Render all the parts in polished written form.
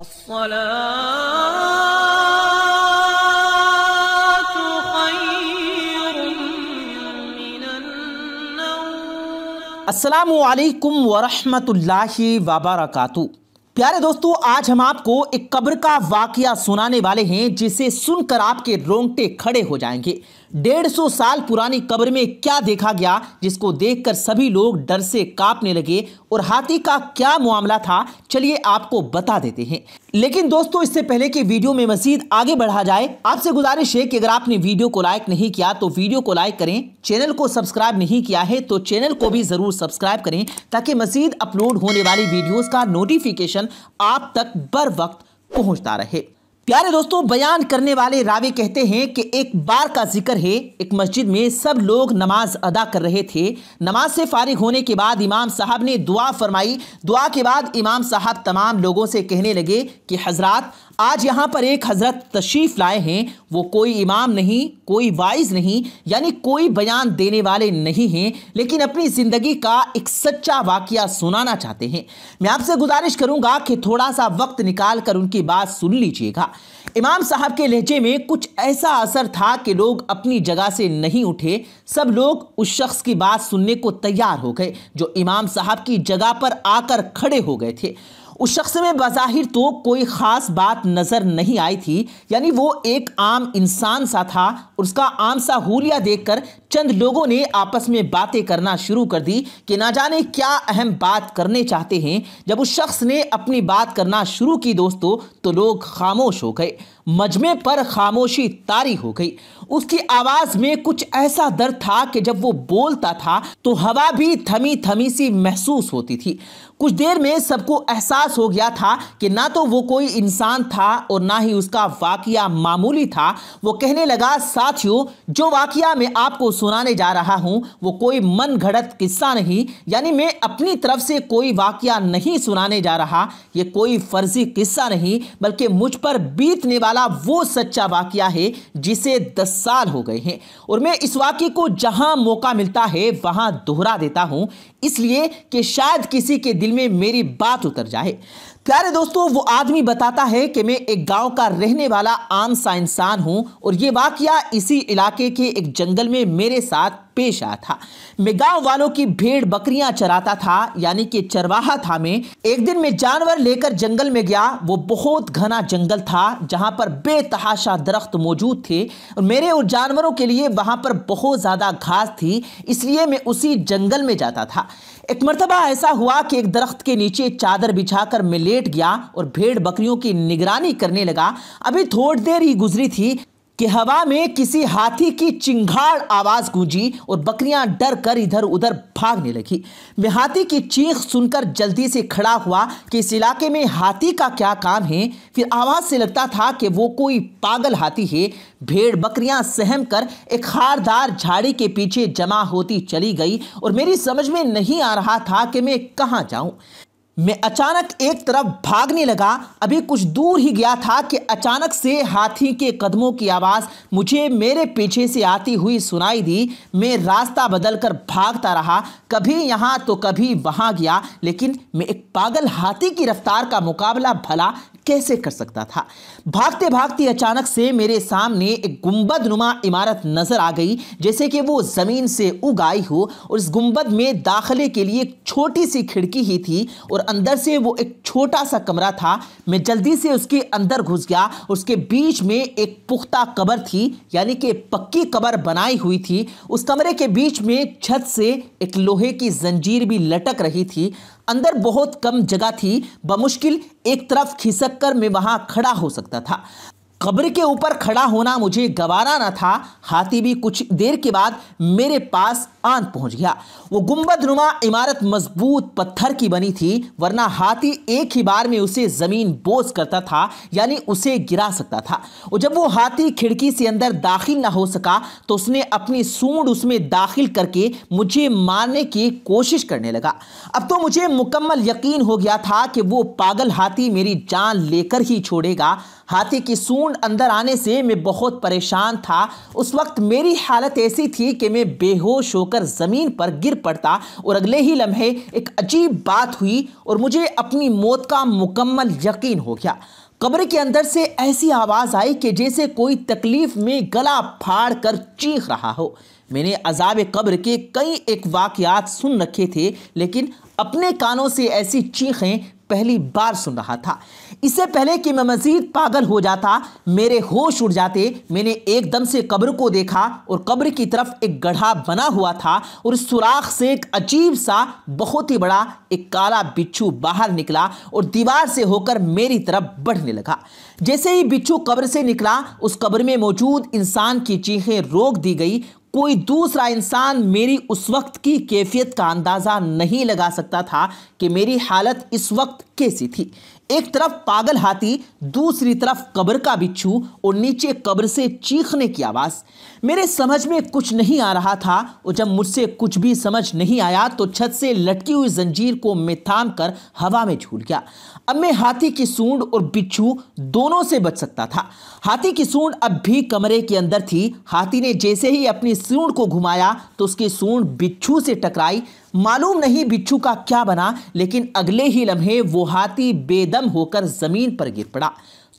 अस्सलामु अलैकुम वरहमतुल्लाहि वबरकातुहू। प्यारे दोस्तों, आज हम आपको एक कब्र का वाकया सुनाने वाले हैं जिसे सुनकर आपके रोंगटे खड़े हो जाएंगे। 150 साल पुरानी कब्र में क्या देखा गया जिसको देखकर सभी लोग डर से कांपने लगे, और हाथी का क्या मामला था, चलिए आपको बता देते हैं। लेकिन दोस्तों, इससे पहले कि वीडियो में मजीद आगे बढ़ा जाए, आपसे गुजारिश है कि अगर आपने वीडियो को लाइक नहीं किया तो वीडियो को लाइक करें, चैनल को सब्सक्राइब नहीं किया है तो चैनल को भी जरूर सब्सक्राइब करें ताकि मजीद अपलोड होने वाली वीडियोस का नोटिफिकेशन आप तक बर वक्त पहुंचता रहे। प्यारे दोस्तों, बयान करने वाले रावी कहते हैं कि एक बार का जिक्र है, एक मस्जिद में सब लोग नमाज अदा कर रहे थे। नमाज से फारिग होने के बाद इमाम साहब ने दुआ फरमाई। दुआ के बाद इमाम साहब तमाम लोगों से कहने लगे कि हजरात, आज यहाँ पर एक हजरत तशरीफ लाए हैं। वो कोई इमाम नहीं, कोई वाइज नहीं, यानी कोई बयान देने वाले नहीं हैं, लेकिन अपनी ज़िंदगी का एक सच्चा वाकया सुनाना चाहते हैं। मैं आपसे गुजारिश करूंगा कि थोड़ा सा वक्त निकाल कर उनकी बात सुन लीजिएगा। इमाम साहब के लहजे में कुछ ऐसा असर था कि लोग अपनी जगह से नहीं उठे। सब लोग उस शख्स की बात सुनने को तैयार हो गए जो इमाम साहब की जगह पर आकर खड़े हो गए थे। उस शख्स में बज़ाहिर तो कोई ख़ास बात नज़र नहीं आई थी, यानी वो एक आम इंसान सा था। उसका आम सा हुलिया देखकर चंद लोगों ने आपस में बातें करना शुरू कर दी कि ना जाने क्या अहम बात करने चाहते हैं। जब उस शख्स ने अपनी बात करना शुरू की दोस्तों, तो लोग खामोश हो गए। मजमे पर खामोशी तारी हो गई। उसकी आवाज़ में कुछ ऐसा दर्द था कि जब वो बोलता था तो हवा भी थमी थमी सी महसूस होती थी। कुछ देर में सबको एहसास हो गया था कि ना तो वो कोई इंसान था और ना ही उसका वाकया मामूली था। वो कहने लगा, साथियों, जो वाकया मैं आपको सुनाने जा रहा हूँ वो कोई मन घड़त किस्सा नहीं, यानी मैं अपनी तरफ से कोई वाकया नहीं सुनाने जा रहा। ये कोई फर्जी किस्सा नहीं, बल्कि मुझ पर बीतने वाला वो सच्चा वाकया है जिसे 10 साल हो गए हैं, और मैं इस वाकये को जहां मौका मिलता है वहां दोहरा देता हूं, इसलिए कि शायद किसी के दिल में मेरी बात उतर जाए। प्यारे दोस्तों, वो आदमी बताता है कि मैं एक गांव का रहने वाला आम सा इंसान हूं, और ये वाकया इसी इलाके के एक जंगल में मेरे साथ पेश आया था। मैं गांव वालों की भेड़ बकरियां चराता था, यानी कि चरवाहा था मैं। एक दिन मैं जानवर लेकर जंगल में गया। वो बहुत घना जंगल था जहां पर बेतहाशा दरख्त मौजूद थे, और मेरे और जानवरों के लिए वहां पर बहुत ज्यादा घास थी, इसलिए मैं उसी जंगल में जाता था। एक मर्तबा ऐसा हुआ कि एक दरख्त के नीचे चादर बिछाकर मैं लेट गया और भेड़ बकरियों की निगरानी करने लगा। अभी थोड़ी देर ही गुजरी थी कि हवा में किसी हाथी की चिंगाड़ आवाज गूंजी और बकरियां डर कर इधर उधर भागने लगी। मैं हाथी की चीख सुनकर जल्दी से खड़ा हुआ कि इस इलाके में हाथी का क्या काम है। फिर आवाज से लगता था कि वो कोई पागल हाथी है। भेड़ बकरियां सहम कर एक खारदार झाड़ी के पीछे जमा होती चली गई, और मेरी समझ में नहीं आ रहा था कि मैं कहां जाऊं। मैं अचानक एक तरफ भागने लगा। अभी कुछ दूर ही गया था कि अचानक से हाथी के कदमों की आवाज़ मुझे मेरे पीछे से आती हुई सुनाई दी। मैं रास्ता बदलकर भागता रहा, कभी यहाँ तो कभी वहाँ गया, लेकिन मैं एक पागल हाथी की रफ्तार का मुकाबला भला कैसे कर सकता था। भागते भागते अचानक से मेरे सामने एक गुंबद नुमा इमारत नजर आ गई, जैसे कि वो जमीन से उग आई हो, और इस गुंबद में दाखिले के लिए एक छोटी सी खिड़की ही थी और अंदर से वो एक छोटा सा कमरा था। मैं जल्दी से उसके अंदर घुस गया। उसके बीच में एक पुख्ता कब्र थी, यानी कि पक्की कब्र बनाई हुई थी। उस कमरे के बीच में छत से एक लोहे की जंजीर भी लटक रही थी। अंदर बहुत कम जगह थी, बमुश्किल एक तरफ खिसक कर मैं वहां खड़ा हो सकता था। कब्र के ऊपर खड़ा होना मुझे गवारा न था। हाथी भी कुछ देर के बाद मेरे पास आन पहुंच गया। वो गुंबद नुमा इमारत मजबूत पत्थर की बनी थी, वरना हाथी एक ही बार में उसे जमीन बोझ करता था, यानी उसे गिरा सकता था। और जब वो हाथी खिड़की से अंदर दाखिल ना हो सका तो उसने अपनी सूंड उसमें दाखिल करके मुझे मारने की कोशिश करने लगा। अब तो मुझे मुकम्मल यकीन हो गया था कि वो पागल हाथी मेरी जान लेकर ही छोड़ेगा। हाथी की सूंड सूंड अंदर आने से मैं बहुत परेशान था। उस वक्त मेरी हालत ऐसी थी कि मैं बेहोश होकर जमीन पर गिर पड़ता और अगले ही लम्हे एक अजीब बात हुई और मुझे अपनी मौत का मुकम्मल यकीन हो गया। कब्र के अंदर से ऐसी आवाज़ आई कि जैसे कोई तकलीफ में गला फाड़ कर चीख रहा हो। मैंने अज़ाब कब्र के कई एक वाक़यात सुन रखे थे, लेकिन अपने कानों से ऐसी चीखें पहली बार सुन रहा था। इससे पहले कि मैं मज़ीद पागल हो जाता, मेरे होश उड़ जाते, मैंने एकदम से कब्र को देखा और कब्र की तरफ एक गड्ढा बना हुआ था और इस सुराख से एक अजीब सा बहुत ही बड़ा एक काला बिच्छू बाहर निकला और दीवार से होकर मेरी तरफ बढ़ने लगा। जैसे ही बिच्छू कब्र से निकला, उस कब्र में मौजूद इंसान की चीखें रोक दी गई। कोई दूसरा इंसान मेरी उस वक्त की कैफियत का अंदाज़ा नहीं लगा सकता था कि मेरी हालत इस वक्त कैसी थी। एक तरफ पागल हाथी, दूसरी तरफ कब्र का बिच्छू और नीचे कब्र से चीखने की आवाज़। मेरे समझ में कुछ नहीं आ रहा था और जब मुझसे कुछ भी समझ नहीं आया तो छत से लटकी हुई जंजीर को मैं थाम कर हवा में झूल गया। अब मैं हाथी की सूंड और बिच्छू दोनों से बच सकता था। हाथी की सूंड अब भी कमरे के अंदर थी। हाथी ने जैसे ही अपनी सूंड को घुमाया तो उसकी सूंड बिच्छू से टकराई। मालूम नहीं बिच्छू का क्या बना, लेकिन अगले ही लम्हे वो हाथी बेदम होकर जमीन पर गिर पड़ा।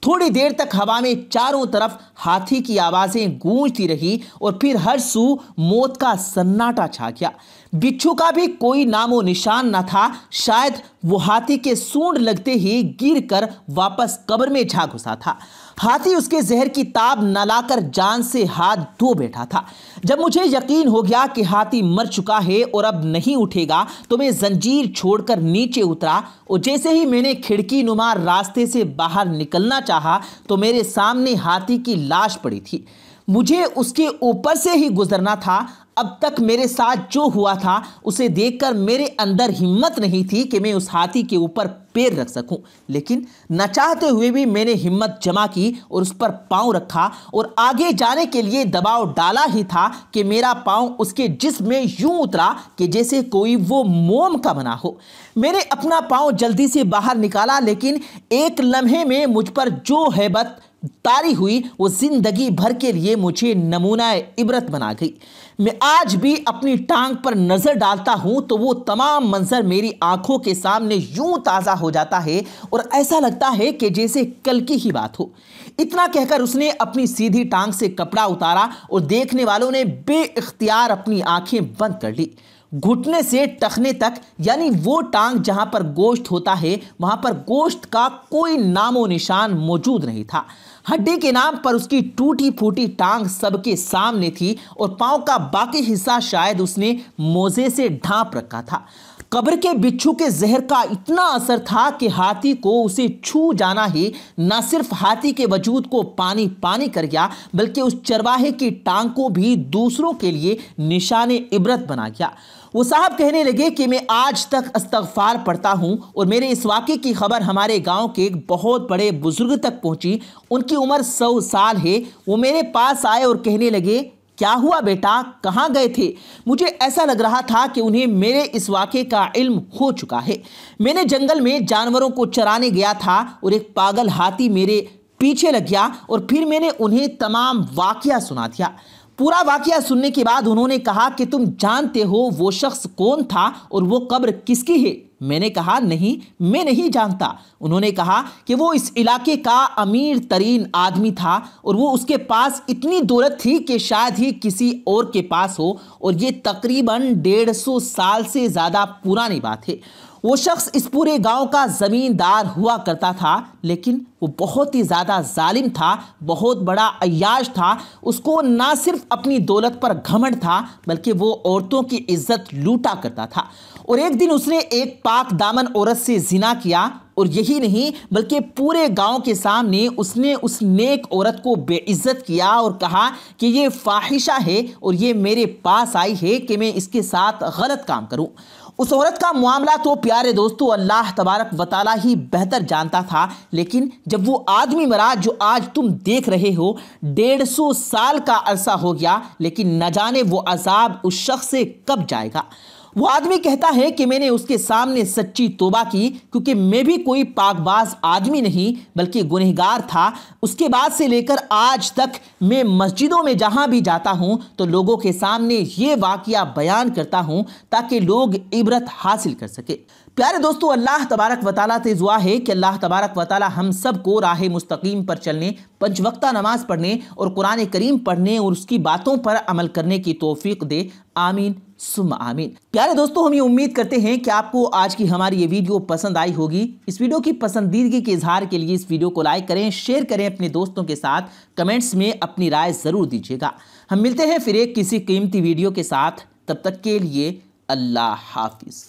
थोड़ी देर तक हवा में चारों तरफ हाथी की आवाज़ें गूंजती रही और फिर हर सू मौत का सन्नाटा छा गया। बिच्छू का भी कोई नामो निशान न था। शायद वो हाथी के सूंड लगते ही गिरकर वापस कब्र में जा घुसा था। हाथी उसके जहर की ताब न लाकर जान से हाथ धो बैठा था। जब मुझे यकीन हो गया कि हाथी मर चुका है और अब नहीं उठेगा तो मैं जंजीर छोड़कर नीचे उतरा और जैसे ही मैंने खिड़की नुमा रास्ते से बाहर निकलना चाहा तो मेरे सामने हाथी की लाश पड़ी थी। मुझे उसके ऊपर से ही गुजरना था। अब तक मेरे साथ जो हुआ था उसे देखकर मेरे अंदर हिम्मत नहीं थी कि मैं उस हाथी के ऊपर पैर रख सकूं, लेकिन न चाहते हुए भी मैंने हिम्मत जमा की और उस पर पांव रखा और आगे जाने के लिए दबाव डाला ही था कि मेरा पांव उसके जिस्म में यूं उतरा कि जैसे कोई वो मोम का बना हो। मैंने अपना पांव जल्दी से बाहर निकाला, लेकिन एक लम्हे में मुझ पर जो हैबत तारी हुई वो जिंदगी भर के लिए मुझे नमूना इबरत बना गई। मैं आज भी अपनी टांग पर नजर डालता हूं तो वो तमाम मंजर मेरी आंखों के सामने यूं ताज़ा हो जाता है और ऐसा लगता है कि जैसे कल की ही बात हो। इतना कहकर उसने अपनी सीधी टांग से कपड़ा उतारा और देखने वालों ने बेइख्तियार अपनी आंखें बंद कर ली। घुटने से टखने तक, यानी वो टांग जहां पर गोश्त होता है, वहां पर गोश्त का कोई नामो निशान मौजूद नहीं था। हड्डी के नाम पर उसकी टूटी फूटी टांग सबके सामने थी और पांव का बाकी हिस्सा शायद उसने मोजे से ढांप रखा था। कब्र के बिच्छू के जहर का इतना असर था कि हाथी को उसे छू जाना ही न सिर्फ हाथी के वजूद को पानी पानी कर गया, बल्कि उस चरवाहे की टांग को भी दूसरों के लिए निशाने इबरत बना गया। वो साहब कहने लगे कि मैं आज तक इस्तग़फ़ार पढ़ता हूँ और मेरे इस वाक़े की खबर हमारे गांव के एक बहुत बड़े बुजुर्ग तक पहुँची। उनकी उम्र 100 साल है। वो मेरे पास आए और कहने लगे, क्या हुआ बेटा, कहाँ गए थे? मुझे ऐसा लग रहा था कि उन्हें मेरे इस वाक़े का इल्म हो चुका है। मैंने जंगल में जानवरों को चराने गया था और एक पागल हाथी मेरे पीछे लग गया और फिर मैंने उन्हें तमाम वाक़या सुना दिया। पूरा वाक़या सुनने के बाद उन्होंने कहा कि तुम जानते हो वो शख्स कौन था और वो कब्र किसकी है? मैंने कहा नहीं, मैं नहीं जानता। उन्होंने कहा कि वो इस इलाके का अमीर तरीन आदमी था और वो उसके पास इतनी दौलत थी कि शायद ही किसी और के पास हो, और ये तकरीबन 150 साल से ज़्यादा पुरानी बात है। वो शख्स इस पूरे गांव का ज़मींदार हुआ करता था, लेकिन वो बहुत ही ज़्यादा जालिम था, बहुत बड़ा अय्याश था। उसको ना सिर्फ अपनी दौलत पर घमंड था, बल्कि वो औरतों की इज्जत लूटा करता था। और एक दिन उसने एक पाक दामन औरत से जिना किया, और यही नहीं बल्कि पूरे गांव के सामने उसने उस नेक औरत को बेइज्जत किया और कहा कि ये फाहिशा है और ये मेरे पास आई है कि मैं इसके साथ गलत काम करूं। उस औरत का मामला तो प्यारे दोस्तों अल्लाह तबारक व तआला ही बेहतर जानता था, लेकिन जब वो आदमी मरा जो आज तुम देख रहे हो, 150 साल का अरसा हो गया, लेकिन न जाने वो अजाब उस शख्स से कब जाएगा। वो आदमी कहता है कि मैंने उसके सामने सच्ची तौबा की, क्योंकि मैं भी कोई पाकबाज आदमी नहीं बल्कि गुनहगार था। उसके बाद से लेकर आज तक मैं मस्जिदों में जहां भी जाता हूं तो लोगों के सामने ये वाकया बयान करता हूं ताकि लोग इबरत हासिल कर सके। प्यारे दोस्तों, अल्लाह तबारक व तआला से दुआ है कि अल्लाह तबारक व तआला हम सबको राह मुस्तकीम पर चलने, पंच वक्ता नमाज पढ़ने और कुरान करीम पढ़ने और उसकी बातों पर अमल करने की तौफीक दे। आमीन सुम्मा आमीन। प्यारे दोस्तों, हम ये उम्मीद करते हैं कि आपको आज की हमारी ये वीडियो पसंद आई होगी। इस वीडियो की पसंदीदगी के इजहार के लिए इस वीडियो को लाइक करें, शेयर करें अपने दोस्तों के साथ, कमेंट्स में अपनी राय जरूर दीजिएगा। हम मिलते हैं फिर एक किसी कीमती वीडियो के साथ, तब तक के लिए अल्लाह हाफिज।